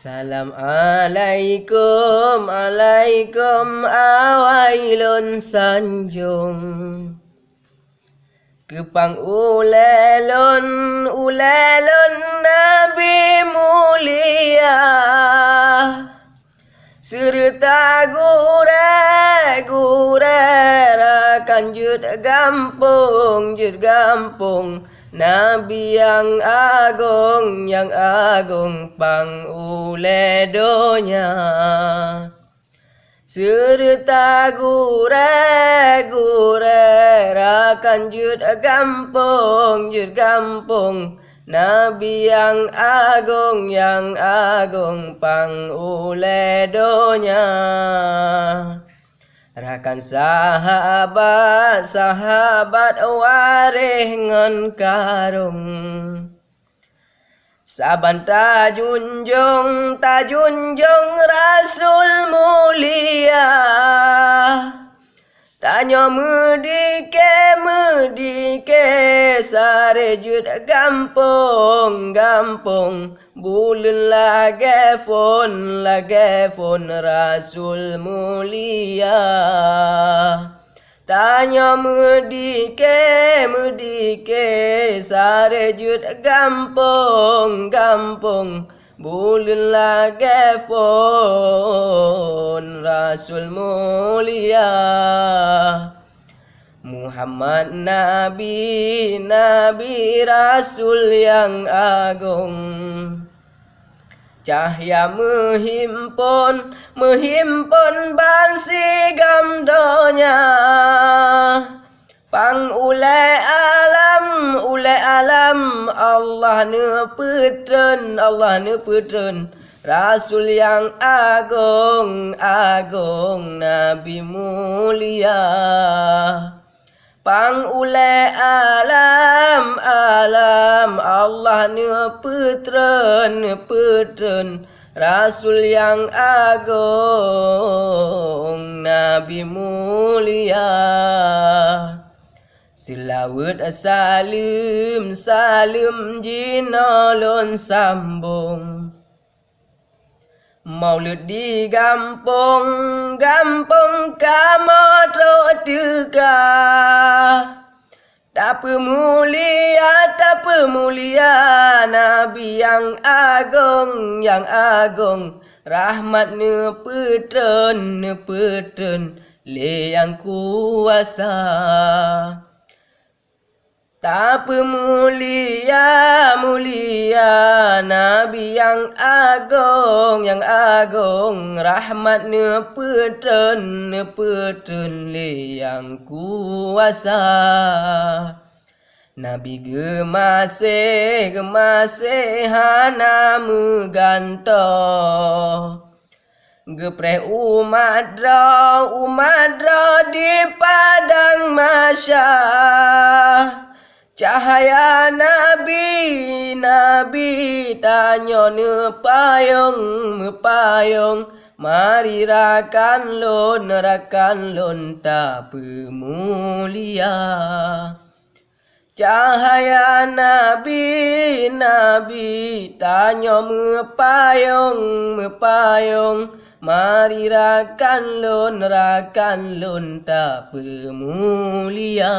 Salam alaikum, alaikum awailun sanjung. Kepang ulelun, ulelun Nabi mulia. Serta gure rakan jut gampung Nabi yang agung pang uledonya. Serta gure rakan jut gampung Nabi yang agung pang uledonya. Rakan sahabat wareh ngon karung. Saban tajunjung Rasul mulia. Tanya medike sarejut gampung Bulun lage fon Rasul mulia. Tanya medike sarejut gampung Bulun lage fon Rasul mulia. Muhammad Nabi Rasul yang agung. Cahaya menghimpun bansi gamdonya. Pang ule alam Allah ne petren Rasul yang agung Nabi mulia. Pang ule alam Allah ne petren Rasul yang agung Nabi mulia. Selawat salim jinolon sambung. Maulid di gampung kamotro tega. Tak pemulia Nabi yang agung rahmat ne petren le yang kuasa. Tak pemulia Nabi yang agung rahmat ne petren le yang kuasa. Nabi gemase hana meganto. Gepreh umat di padang masya. Cahaya Nabi tanya ne payung mari rakan lon tak pemulia. Cahaya Nabi tanya mepayung mari rakan lon tak pemulia.